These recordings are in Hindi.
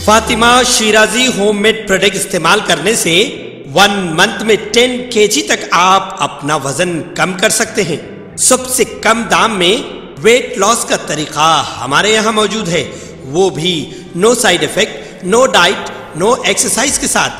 फातिमा शिराजी होममेड प्रोडक्ट इस्तेमाल करने से 1 मंथ में 10 kg तक आप अपना वजन कम कर सकते हैं। सबसे कम दाम में वेट लॉस का तरीका हमारे यहाँ मौजूद है, वो भी no side effect, no diet, no exercise के साथ।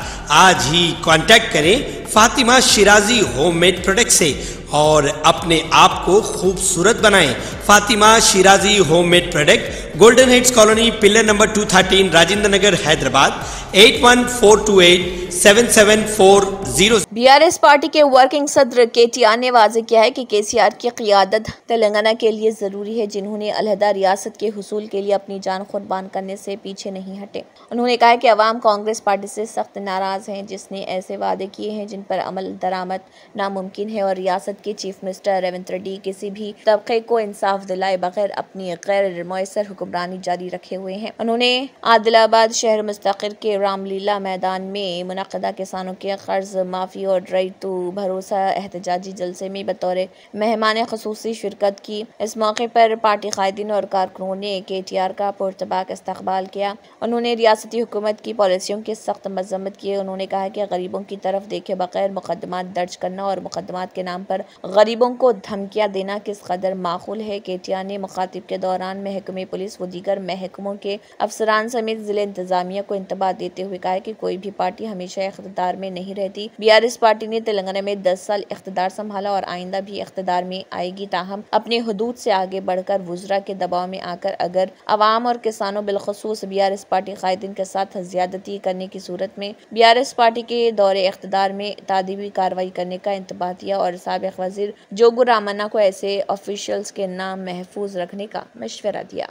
आज ही कांटेक्ट करें फातिमा शिराजी होममेड प्रोडक्ट से और अपने आप को खूबसूरत बनाएं। Fatima Shirazi homemade product, golden heads colony, pillar number 213, Rajendra Nagar, Hyderabad 8142877440। BRS party के वर्किंग सदर केटीआर ने वाज़ेह किया है कि केसीआर की क़ियादत तेलंगाना के लिए ज़रूरी है, जिन्होंने अलहदा रियासत के हुसूल के लिए अपनी जान कुर्बान करने से पीछे नहीं हटे। उन्होंने कहा कि अवाम कांग्रेस पार्टी से सख्त नाराज़ हैं, जिसने ऐसे वादे किए हैं जिन पर अमल दरामद नामुमकिन है और रियासत के चीफ मिनिस्टर रेवंत रेड्डी किसी भी तबके को इंसाफ दिलाए बगैर अपनी गैर मुयसर हुक्मरानी जारी रखे हुए हैं। उन्होंने आदिलाबाद शहर मुस्तकिल के रामलीला मैदान में मुनक़दा किसानों के कर्ज माफ़ी और राइट टू भरोसा एहतजाजी जलसे में बतौर मेहमान ख़ुसूसी शिरकत की। इस मौके पर पार्टी कायदीन और कारकुनों ने केटीआर का पुरतबाक इस्तकबाल किया। उन्होंने रियासती हुकूमत की पॉलिसियों की सख्त मजम्मत की। उन्होंने कहा कि गरीबों की तरफ देखे बगैर मुकदमात दर्ज करना और मुकदमात के नाम पर गरीबों को धमकियां देना किस कदर माकूल है। केटीआर ने मुखातिब के दौरान महकमे पुलिस व दीगर महकमों के अफसरान समेत जिले इंतजामिया को इंतबाह देते हुए कहा कि कोई भी पार्टी हमेशा इख्तिदार में नहीं रहती। बीआरएस पार्टी ने तेलंगाना में 10 साल इख्तिदार संभाला और आइंदा भी इख्तिदार में आएगी, ताहम अपने हुदूद से आगे बढ़कर वुज़रा के दबाव में आकर अगर अवाम और किसानों बिलखसूस बीआरएस पार्टी कायदीन के साथ ज्यादती करने की सूरत में बीआरएस पार्टी के दौरे इख्तिदार में तादीबी कार्रवाई करने का इंतबाह दिया और साबिक़ वज़ीर जोगू रामन्ना को ऐसे ऑफिशियल्स के नाम महफूज रखने का मशवरा दिया।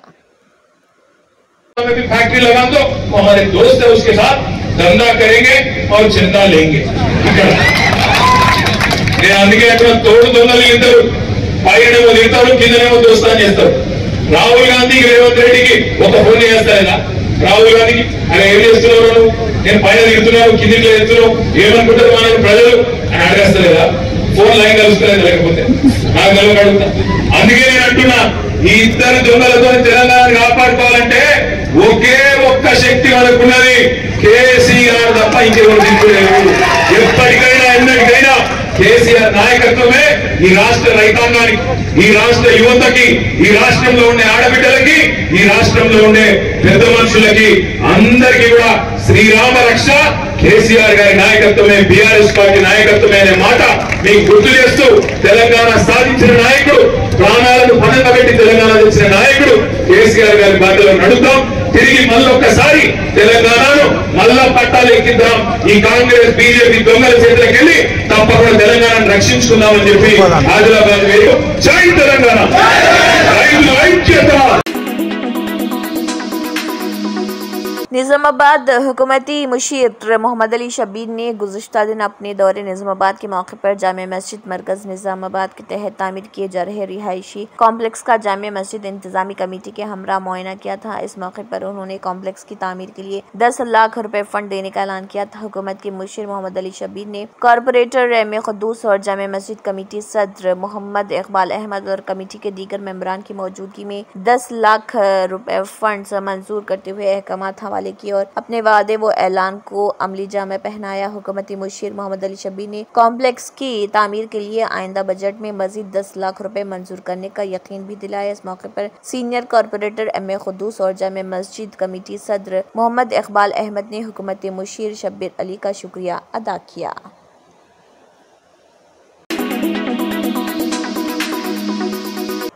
फैक्ट्री लगा दो, वो हमारे दोस्त है, उसके साथ धंधा करेंगे और चंदा लेंगे। అందుకే అక్కడ తోడు దొంగలు ఇద్దరు పైనేమో దిగుతారు, కిందనేమో దోస్తాన్ని చేస్తారు. రాహుల్ గాంధీకి రేవంత్ రెడ్డికి ఒక ఫోన్ చేస్తారా? రాహుల్ గాంధీకి ఆయన ఏం చేస్తున్నారు, నేను పైన దిగుతున్నాను కిందికి వెళ్తున్నావు ఏమనుకుంటారు మన ప్రజలు అని అడగస్తలేదా? ఫోన్ లైన్ కలుస్తలేదు, లేకపోతే నాకు కలుగు అడుగుతా. అందుకే నేను అంటున్నా, ఈ ఇద్దరు దొంగలతో తెలంగాణను కాపాడుకోవాలంటే ఒకే ఒక్క శక్తి మనకున్నది, కేసీఆర్ తప్ప ఇంకెవరు దిక్కులేరు. ఎప్పటికైనా ఎన్నటికైనా కేసీఆర్ నాయకత్వమే ఈ రాష్ట్ర రైతాంగానికి, ఈ రాష్ట్ర యువతకి, ఈ రాష్ట్రంలో ఉండే ఆడబిడ్డలకి, ఈ రాష్ట్రంలో ఉండే పెద్ద మనుషులకి అందరికీ కూడా శ్రీరామ రక్ష కేసీఆర్ గారి నాయకత్వమే, బీఆర్ఎస్ పార్టీ నాయకత్వమే అనే మాట మీకు గుర్తు చేస్తూ, తెలంగాణ సాధించిన నాయకుడు, ప్రాణాలను పణంగా పెట్టి తెలంగాణ తెచ్చిన నాయకుడు కేసీఆర్ గారి బాటలో నడుద్దాం. తిరిగి మళ్ళొక్కసారి తెలంగాణను మళ్ళా పట్టాలు ఎక్కిద్దాం. ఈ కాంగ్రెస్ బీజేపీ దొంగల చేతులకు వెళ్ళి తప్పకుండా తెలంగాణను రక్షించుకుందామని చెప్పి ఆదిలాబాద్ వేరు. జై తెలంగాణ, రైతుల ఐక్యత. निज़ामाबाद हुकूमती मुशीर मोहम्मद अली शब्बीर ने गुज़िश्ता दिन अपने दौरे निज़ामाबाद के मौके पर जामे मस्जिद मरकज़ निज़ामाबाद के तहत तामीर किए जा रहे रिहायशी कॉम्प्लेक्स का जामे मस्जिद इंतजामी कमेटी के हमरा मुआयना किया था। इस मौके पर उन्होंने कॉम्प्लेक्स की तामीर के लिए 10 लाख रुपए फंड देने का ऐलान किया था। हुकूमत के मुशीर मोहम्मद अली शब्बीर ने कॉरपोरेटर एम.ए. क़ुद्दूस और जामे मस्जिद कमेटी सदर मोहम्मद इकबाल अहमद और कमेटी के दीगर मेंबरान की मौजूदगी में 10 लाख रुपए फंड मंजूर करते हुए अहकामात हवाले की और अपने वादे व ऐलान को अमली जामे पहनाया। हुकूमती मुशीर मोहम्मद अली शब्बीर ने कॉम्प्लेक्स की तामीर के लिए आइंदा बजट में मजीद 10 लाख रुपए मंजूर करने का यकीन भी दिलाया। इस मौके पर सीनियर कॉरपोरेटर एम.ए. क़ुद्दूस और जामे मस्जिद कमेटी सदर मोहम्मद इकबाल अहमद ने हुकूमती मुशीर शब्बीर अली का शुक्रिया अदा किया।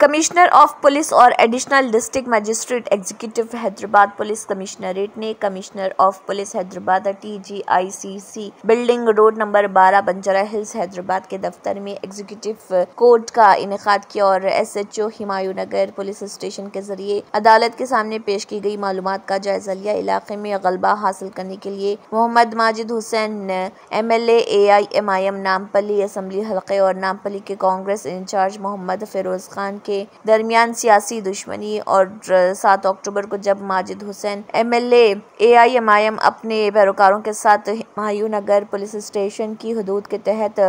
कमिश्नर ऑफ पुलिस और additional district magistrate executive Hyderabad police commissionerate ने commissioner of police Hyderabad TGICC building road number 12 Banjara hills Hyderabad के दफ्तर में एग्जीक्यूटिव कोर्ट का इनेकाद किया और SHO हिमायू नगर पुलिस स्टेशन के जरिए अदालत के सामने पेश की गई मालूमात का जायजा लिया। इलाके में गलबा हासिल करने के लिए Mohammed Majid Hussain MLA AIMIM Nampally assembly हल्के और नामपल्ली के कांग्रेस इंचार्ज मोहम्मद फिरोज खान के के दरमियान सियासी दुश्मनी और 7 अक्टूबर को जब माजिद हुसैन MLA AIMIM अपने पैरोकारों के साथ हुमायूं नगर पुलिस स्टेशन की हदूद के तहत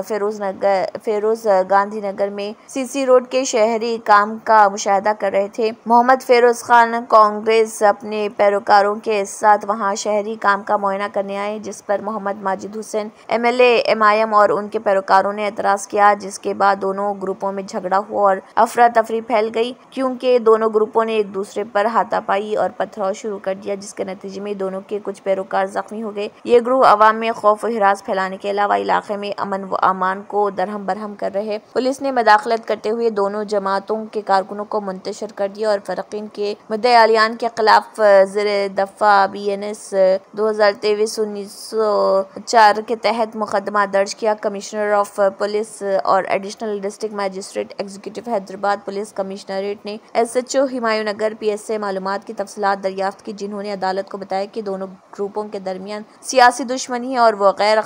फिरोज गांधी नगर में CC रोड के शहरी काम का मुशाहिदा कर रहे थे। मोहम्मद फिरोज खान कांग्रेस अपने पैरोकारों के साथ वहां शहरी काम का मुआयना करने आए, जिस पर मोहम्मद माजिद हुसैन MLA MIM और उनके पैरोकारों ने एतराज किया, जिसके बाद दोनों ग्रुपों में झगड़ा हुआ और अफरा तफरी फैल गई, क्योंकि दोनों ग्रुपों ने एक दूसरे पर हाथापाई और पथराव शुरू कर दिया, जिसके नतीजे में दोनों के कुछ पैरोकार जख्मी हो गए। ये ग्रुप अवाम में खौफ और हिरास फैलाने के अलावा इलाके में अमन व अमान को दरहम बरहम कर रहे। पुलिस ने मदाखलत करते हुए दोनों जमातों के कारकुनों को मुंतशिर कर दिया और फरकीन के मुद्दे-ए-आलियान के खिलाफ ज़ेरे दफ़ा BNS 2023-1904 के तहत मुकदमा दर्ज किया। कमिश्नर ऑफ पुलिस और additional district magistrate executive Hyderabad police commissionerate ने SHO हुमायूं नगर PS से मालूमात की तफसीलात दरियाफ्त की, जिन्होंने अदालत को बताया कि दोनों ग्रुपों के दरमियान सियासी दुश्मनी है और वो गैर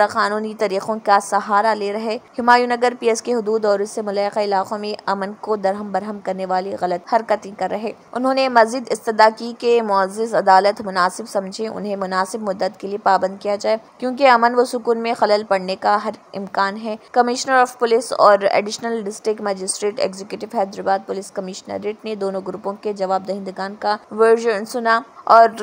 कानूनी तरीकों का सहारा ले रहे हुमायूं नगर PS के हदूद और इससे मुल्का इलाकों में अमन को दरहम बरहम करने वाली गलत हरकतें कर रहे। उन्होंने मजीद इस्तदा की कि मुअज़्ज़िज़ अदालत मुनासिब समझे उन्हें मुनासिब मुद्दत के लिए पाबंद किया जाए, क्योंकि अमन व सुकून में खलल पड़ने का हर इम्कान है। कमिश्नर ऑफ पुलिस और additional district magistrate executive Hyderabad police commissionerate ने दोनों ग्रुपों के जवाब दहिंदगान का वर्जन सुना और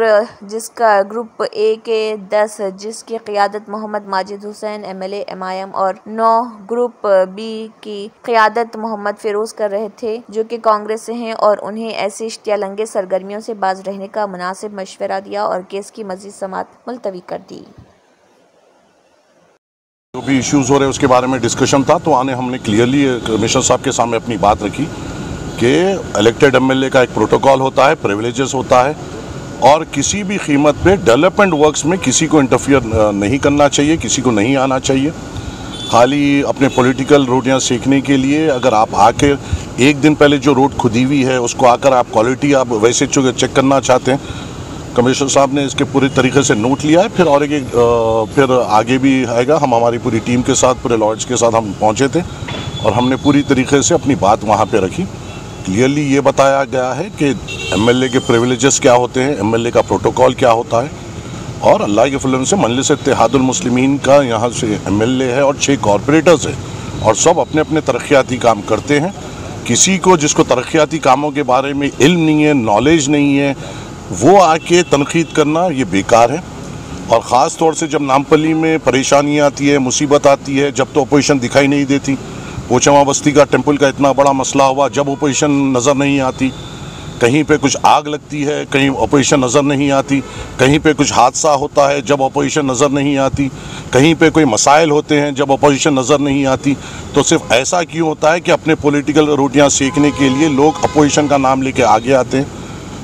जिसका ग्रुप A के 10 जिसकी क़ियादत मोहम्मद माजिद हुसैन MLA MIM और 9 ग्रुप B की क़ियादत मोहम्मद फिरोज कर रहे थे, जो कि कांग्रेस से हैं, और उन्हें ऐसी इश्तियालंगे सरगर्मियों से बाज रहने का मुनासिब मशवरा दिया और केस की मज़ीद समाअत मुलतवी कर दी। जो भी इश्यूज़ हो रहे हैं उसके बारे में डिस्कशन था, तो हमने क्लियरली कमिश्नर साहब के सामने अपनी बात रखी कि इलेक्टेड MLA का एक प्रोटोकॉल होता है, प्रिविलेजेस होता है, और किसी भी कीमत पे डेवलपमेंट वर्क्स में किसी को इंटरफियर नहीं करना चाहिए, किसी को नहीं आना चाहिए। खाली अपने पॉलिटिकल रोटियां सेकने के लिए अगर आप आकर एक दिन पहले जो रोड खुदी हुई है उसको आकर आप क्वालिटी आप वैसे चेक करना चाहते हैं, कमिश्नर साहब ने इसके पूरी तरीके से नोट लिया है। फिर आगे भी आएगा। हम हमारी पूरी टीम के साथ, पूरे लॉयर्स के साथ हम पहुँचे थे और हमने पूरी तरीके से अपनी बात वहाँ पर रखी। क्लियरली ये बताया गया है कि MLA के प्रिविलेजेस क्या होते हैं, MLA का प्रोटोकॉल क्या होता है, और अल्लाह के फजल से मजलिस इत्तेहादुल मुस्लिमीन का यहाँ से MLA है और 6 कॉरपोरेटर्स हैं और सब अपने अपने तरक्याती काम करते हैं। किसी को जिसको तरक्याती कामों के बारे में इल्म नहीं है, नॉलेज नहीं है, वो आके तनकीद करना ये बेकार है। और ख़ास तौर से जब नामपल्ली में परेशानियाँ आती है, मुसीबत आती है, जब तो अपोजिशन दिखाई नहीं देती। पोचमा बस्ती का टेम्पल का इतना बड़ा मसला हुआ, जब अपोजिशन नज़र नहीं आती, कहीं पे कुछ आग लगती है, कहीं अपोजिशन नज़र नहीं आती, कहीं पे कुछ हादसा होता है जब अपोजिशन नज़र नहीं आती, कहीं पे कोई मसाइल होते हैं जब अपोजिशन नज़र नहीं आती। तो सिर्फ ऐसा क्यों होता है कि अपने पॉलिटिकल रोटियां सेकने के लिए लोग अपोजिशन का नाम लेके आगे आते हैं।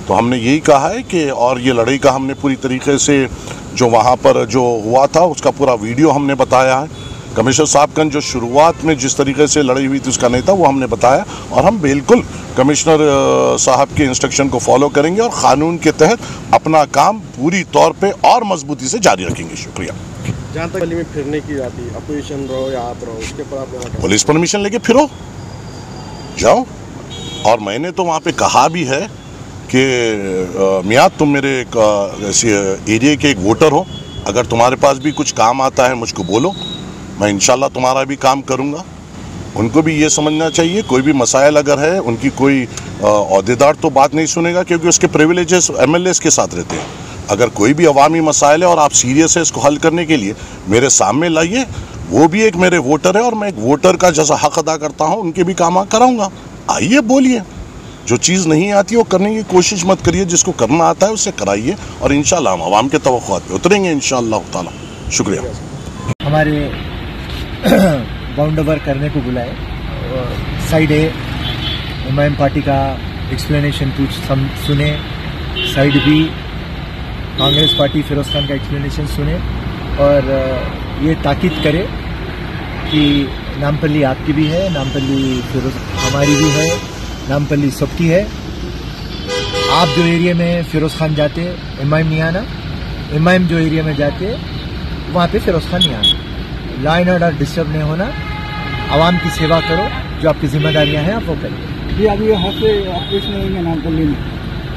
तो हमने यही कहा है कि, और ये लड़ाई का हमने पूरी तरीके से जो वहाँ पर जो हुआ था उसका पूरा वीडियो हमने बताया है। कमिश्नर साहब का जो शुरुआत में जिस तरीके से लड़ाई हुई थी उसका नहीं था, वो हमने बताया, और हम बिल्कुल कमिश्नर साहब के इंस्ट्रक्शन को फॉलो करेंगे और क़ानून के तहत अपना काम पूरी तौर पे और मजबूती से जारी रखेंगे। शुक्रिया। जहाँ तक में फिरने की आती, अपोजिशन रहो या आप रहो, उसके पर आप पुलिस परमिशन लेके फिरो, जाओ। और मैंने तो वहाँ पे कहा भी है कि मियाँ तुम मेरे एरिया के एक वोटर हो, अगर तुम्हारे पास भी कुछ काम आता है मुझको बोलो, मैं इंशाल्लाह तुम्हारा भी काम करूँगा। उनको भी ये समझना चाहिए कोई भी मसाइल अगर है, उनकी कोई अहदेदार तो बात नहीं सुनेगा, क्योंकि उसके प्रिविलेजेस MLAs के साथ रहते हैं। अगर कोई भी अवामी मसाइल है और आप सीरियस है इसको हल करने के लिए, मेरे सामने लाइए, वो भी एक मेरे वोटर है और मैं एक वोटर का जैसा हक अदा करता हूँ उनके भी काम कराऊँगा। आइए बोलिए, जो चीज़ नहीं आती वो करने की कोशिश मत करिए, जिसको करना आता है उससे कराइए, और इंशाल्लाह हम अवाम के तवक्कुआत पे उतरेंगे इंशाअल्लाह ताला। शुक्रिया। हमारे बाउंड ओवर करने को बुलाए, साइड ए हुमायूं पार्टी का एक्सप्लेनेशन सुने, side B Congress party Firoz Khan का एक्सप्लेनेशन सुने, और ये ताकीद करे कि नामपल्ली आपकी भी है, नामपल्ली फिरोज हमारी भी है, नामपल्ली सबकी है। आप जो एरिया में फिरोज खान जाते MIM नहीं आना, MIM जो एरिया में जाते वहाँ पे फिरोज खान नहीं आना। लॉ एंड ऑर्डर डिस्टर्ब नहीं होना, आवाम की सेवा करो, जो आपकी जिम्मेदारियां हैं आप वो करिए। जी अभी यहाँ से ऑपरेशन रहेंगे नामपल्ली में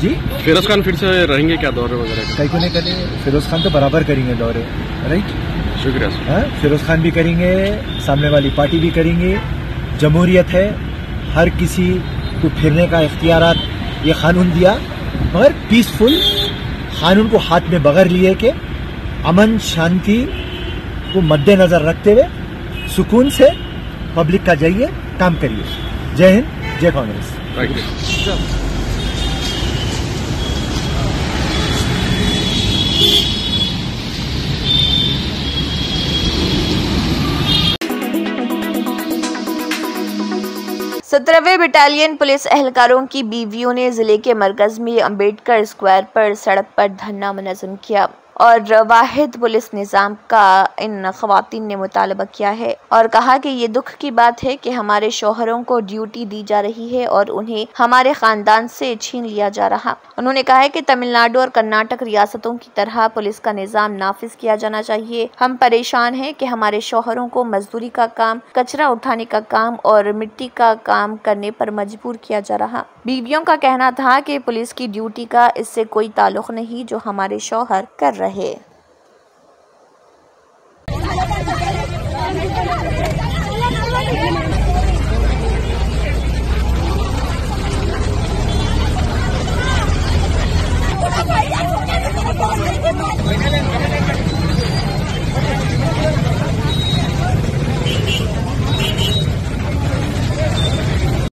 जी। फिरोज खान फिर से रहेंगे क्या दौरे वगैरह? कई को नहीं करेंगे, फिरोज खान तो बराबर करेंगे दौरे, राइट। शुक्रिया सर। हाँ, फिरोज खान भी करेंगे, सामने वाली पार्टी भी करेंगे। जमहूरियत है, हर किसी को फिरने का इख्तियार ये कानून दिया, मगर पीसफुल कानून को हाथ में बगैर लिए के अमन शांति को मद्देनजर रखते हुए सुकून से पब्लिक का जाइए, काम करिए। जय हिंद, जय कांग्रेस। Thank you. सत्रहवें बटालियन पुलिस एहलकारों की बीवियों ने जिले के मरकज में अंबेडकर स्क्वायर पर सड़क पर धरना मुनज़्ज़म किया और वाहिद पुलिस निज़ाम का इन ख़वातीन ने मुतालबा किया है और कहा कि ये दुख की बात है कि हमारे शौहरों को ड्यूटी दी जा रही है और उन्हें हमारे ख़ानदान से छीन लिया जा रहा। उन्होंने कहा है कि तमिलनाडु और कर्नाटक रियासतों की तरह पुलिस का निज़ाम नाफिज किया जाना चाहिए। हम परेशान हैं कि हमारे शौहरों को मजदूरी का काम, कचरा उठाने का काम और मिट्टी का काम करने पर मजबूर किया जा रहा। बीवियों का कहना था कि पुलिस की ड्यूटी का इससे कोई ताल्लुक नहीं जो हमारे शौहर कर रहे।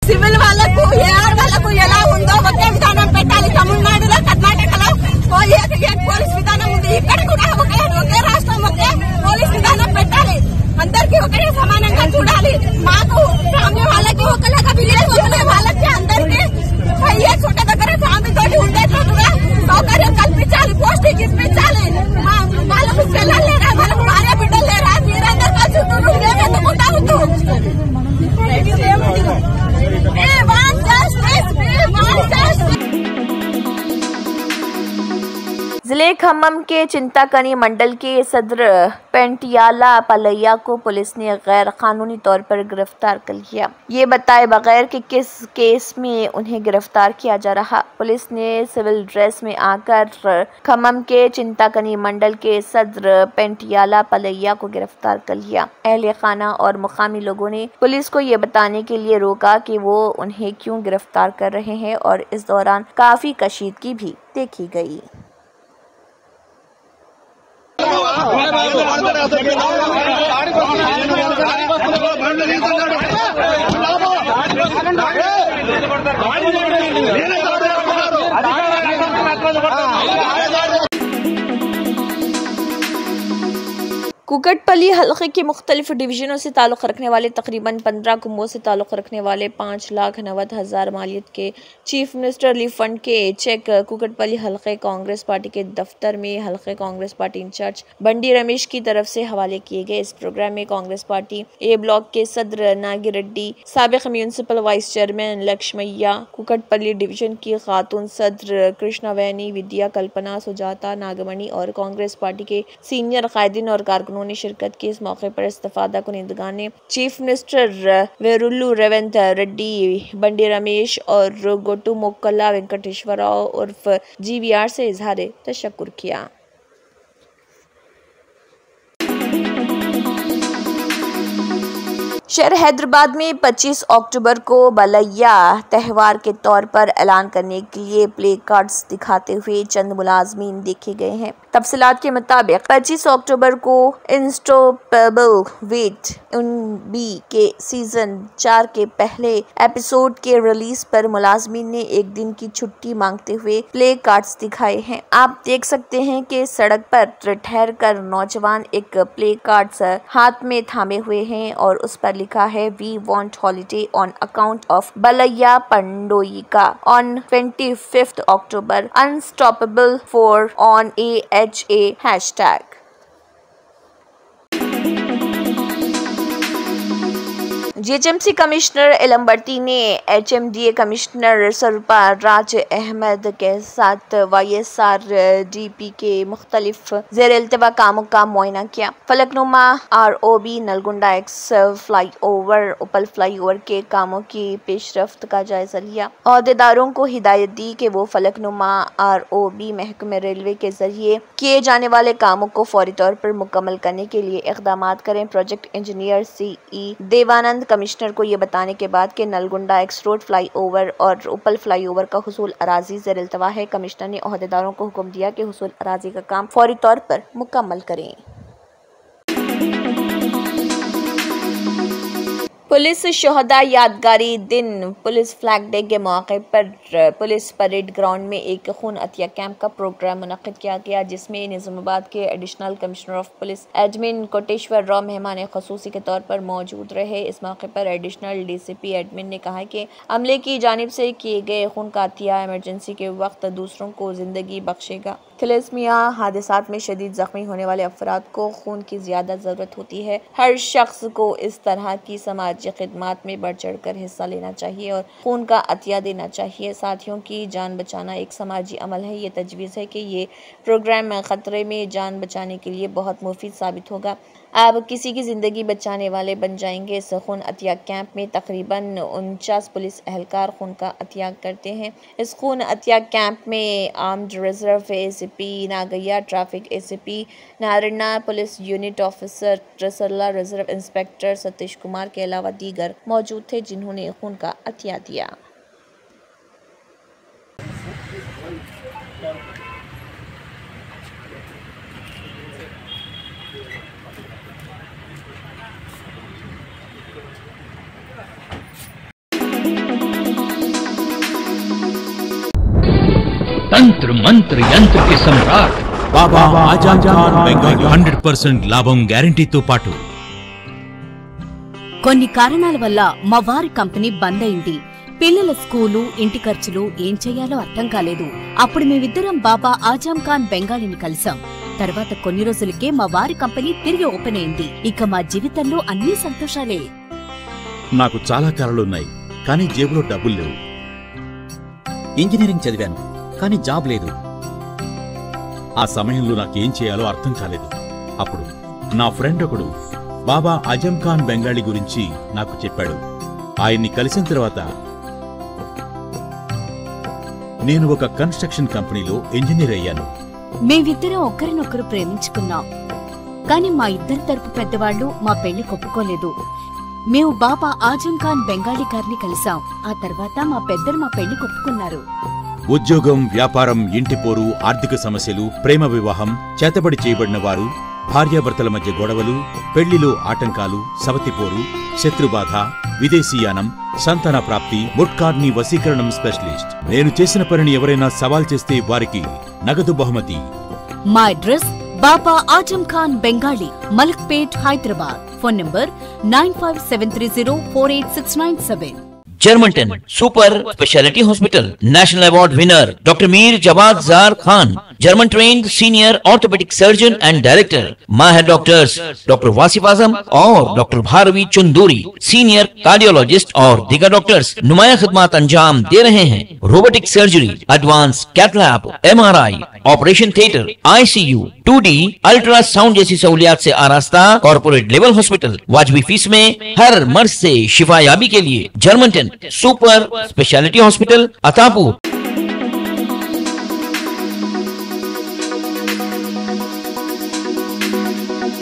సివిల్ వాళ్ళకు ఏఆర్ వాళ్ళకు ఎలా ఉందో ఒకే విధానం పెట్టాలి. తమిళనాడులో కర్ణాటకలో పోలీస్ విధానం ఉంది, ఇక్కడ కూడా ఒకే రాష్ట్రం ఒకే పోలీస్ విధానం పెట్టాలి. అందరికీ ఒకే సమానంగా చూడాలి. మాకు ఫ్యామిలీ వాళ్ళకి ఒకలాగా విలేజ్ వాళ్ళకి అందరికీ పైఎస్ ఒక దగ్గర ఫ్యామిలీ తోటి ఉండేటట్టుగా సౌకర్యం కల్పించాలి, పోస్టింగ్ ఇప్పించాలి. వాళ్ళకు పిల్లలు లేరా, వాళ్ళకు భార్య బిడ్డలు లేరా, మీరందరూ కలిసి మేము ఎందుకుంటా ఉంటూ जिले खम्मम के चिंताकनी मंडल के सदर पेंटियाला पलैया को पुलिस ने गैर कानूनी तौर पर गिरफ्तार कर लिया। ये बताए बगैर कि किस केस में उन्हें गिरफ्तार किया जा रहा। पुलिस ने सिविल ड्रेस में आकर खम्मम के चिंताकनी मंडल के सदर पेंटियाला पलैया को गिरफ्तार कर लिया। अहले खाना और मुकामी लोगों ने पुलिस को ये बताने के लिए रोका कि वो उन्हें क्यों गिरफ्तार कर रहे हैं और इस दौरान काफी कशीदगी भी देखी गई। कुकटपल्ली हल्के के मुख्तलिफ डिवीजनों से ताल्लुक़ रखने वाले तकरीबन 15 कुंबों से ताल्लुक़ रखने वाले 5,90,000 मालियत के चीफ मिनिस्टर रिलीफ फंड के चेक कुकटपल्ली हल्के कांग्रेस पार्टी के दफ्तर में हल्के कांग्रेस पार्टी इंचार्ज बंडी रमेश की तरफ से हवाले किए गए। इस प्रोग्राम में कांग्रेस पार्टी ए ब्लॉक के सदर नागिरेड्डी, साबिक municipal vice chairman Lakshmaiah, Kukatpally division की खातून सदर कृष्णावैनी, विद्या, कल्पना, सुजाता, नागमणि और कांग्रेस पार्टी के सीनियर कायदीन और कारकुनों ने शिरकत की। इस मौके पर इस्तिफादा कुनिंदगान ने चीफ मिनिस्टर वेरुल्लू रेवंत रेड्डी, बंडी रमेश और गोटू मोक्कला वेंकटेश्वराव उर्फ GVR से इजहार तशक्कुर किया। शहर हैदराबाद में 25 अक्टूबर को बलैया त्यौहार के तौर पर ऐलान करने के लिए प्ले कार्ड्स दिखाते हुए चंद मुलाजमीन देखे गए हैं। तफसीलात के मुताबिक 25 अक्टूबर को अनस्टॉपेबल वेट बी के सीजन 4 के पहले एपिसोड के रिलीज पर मुलाजमीन ने एक दिन की छुट्टी मांगते हुए प्ले कार्ड्स दिखाए हैं। आप देख सकते हैं कि सड़क पर ठहर कर नौजवान एक प्ले कार्ड्स हाथ में थामे हुए हैं और उस पर लिखा है we want holiday on account of Balayya पंडोइका on 25 October unstoppable for on AHA hashtag. GHMC commissioner Ilambarthi ने एचएमडीए कमिश्नर सरूपा राज अहमद के साथ YSRDP के मुख्तलिफ ज़ेर-ए-इल्तिवा कामों का मुआयना किया। Falaknuma ROB Nalgonda x fly over उपल फ्लाई ओवर के कामों की पेशरफ्त का जायजा लिया। अहदेदारों को हिदायत दी कि वो फलकनुमा ROB महकमे रेलवे के जरिए किए जाने वाले कामों को फौरी तौर पर मुकम्मल करने के लिए इक़दामात करें। Project engineer CE Devanand commissioner को ये बताने के बाद कि Nallagunta X road flyover और उपल फ्लाई ओवर का हुसूल अराजी ज़ेर-इल्तिवा है, कमिश्नर ने अहदेदारों को हुक्म दिया कि हुसूल अराजी का काम फौरी तौर पर मुकम्मल करें। पुलिस शोहदा यादगारी दिन पुलिस फ्लैग डे के मौके पर पुलिस परेड ग्राउंड में एक खून अतिया कैंप का प्रोग्राम मुनक्किद किया गया, जिसमें निज़ामाबाद के additional commissioner of police admin Koteshwar Rao मेहमान ख़ुसूसी के तौर पर मौजूद रहे। इस मौके पर एडिशनल DCP एडमिन ने कहा कि अमले की जानिब से किए गए खून का अतिया इमरजेंसी के वक्त दूसरों को ज़िंदगी बख्शेगा। थैलेसीमिया हादसात में शदीद जख्मी होने वाले अफराद को खून की ज़्यादा ज़रूरत होती है। हर शख्स को इस तरह की समाजी खिदमात में बढ़ चढ़ कर हिस्सा लेना चाहिए और खून का अतिया देना चाहिए। साथियों की जान बचाना एक समाजी अमल है। ये तजवीज़ है कि ये प्रोग्राम ख़तरे में जान बचाने के लिए बहुत मुफीद साबित होगा। आप किसी की ज़िंदगी बचाने वाले बन जाएंगे। इस खून अतिया कैंप में तकरीबन 49 पुलिस एहलकार खून का अतिया करते हैं। इस खून अतिया कैंप में armed reserve ACP Nagaiah, traffic ACP Narna, police unit officer Rasalla, reserve inspector Satish Kumar के अलावा दीगर मौजूद थे, जिन्होंने खून का अतिया दिया। तंत्र मंत्र यंत्र के सम्राट बाबा आजम खान బెంగాలీ 100% లాభం గ్యారెంటీతో పాటు కొన్ని కారణాల వల్ల మా వారి కంపెనీ బంద్ అయింది. పిల్లల స్కూలు, ఇంటి ఖర్చులు ఏం చేయాలో అర్థం కాలేదు. అప్పుడు మేమిద్దరం బాబా ఆజం ఖాన్ బెంగాలీని కలిసాం. తర్వాత కొన్ని రోజులకే మా వారి కంపెనీ తిరిగి ఓపెన్ అయింది. ఇక మా జీవితంలో అన్ని సంతోషాలే. నాకు చాలా కలలున్నాయి, కానీ జేబులో డబ్బులు లేవు. ఇంజనీరింగ్ చదివాను, కానీ జాబ్ లేదు. ఆ సమయంలో నాకేం చేయాలో అర్థం కాలేదు. అప్పుడు నా ఫ్రెండ్ ఒకడు బాబా ఆజం ఖాన్ బెంగాలీ గురించి నాకు చెప్పాడు. ఆయన్ని కలిసిన తర్వాత నేను ఒక కన్స్ట్రక్షన్ కంపెనీలో ఇంజనీర్ అయ్యాను. మేమిద్దరం ఒకరినొకరు ప్రేమించుకున్నాం. కానీ మా ఇద్దరి తరపు పెద్దవాళ్లు మా పెళ్లి ఒప్పుకోలేదు. మేము బాబా ఆజం ఖాన్ బెంగాలీ గారిని కలిసాం. ఆ తర్వాత మా పెద్దలు మా పెళ్లి ఒప్పుకున్నారు. ఉద్యోగం, వ్యాపారం, ఇంటి పోరు, ఆర్థిక సమస్యలు, ప్రేమ వివాహం, చేతబడి చేయబడిన వారు, భార్యాభర్తల మధ్య గొడవలు, పెళ్లిలో ఆటంకాలు, సవతిపోరు, శత్రుబాధ, విదేశీయానం, సంతాన ప్రాప్తి, ముట్కార్ని వశీకరణం స్పెషలిస్ట్. నేను చేసిన పనిని ఎవరైనా సవాల్ చేస్తే వారికి నగదు బహుమతి. మా address Baba Azam Khan Bengali, Malakpet, Hyderabad. Phone number 9573048697. Germanten super speciality hospital, national award winner doctor Mir Jawad Zar Khan, German trained senior orthopaedic surgeon and director, माहिर डॉक्टर्स डॉक्टर वासिफ आजम और doctor Bharavi Chunduri, senior cardiologist और दीगर डॉक्टर्स नुमाया खिदमत अंजाम दे रहे हैं। Robotic surgery, advance cath lab, MRI, operation theatre, ICU, 2D ultrasound जैसी सहूलियात से आरास्ता कॉर्पोरेट लेवल हॉस्पिटल। वाजबी फीस में हर मर्ज से शिफायाबी के लिए Germanton super speciality hospital, Attapur.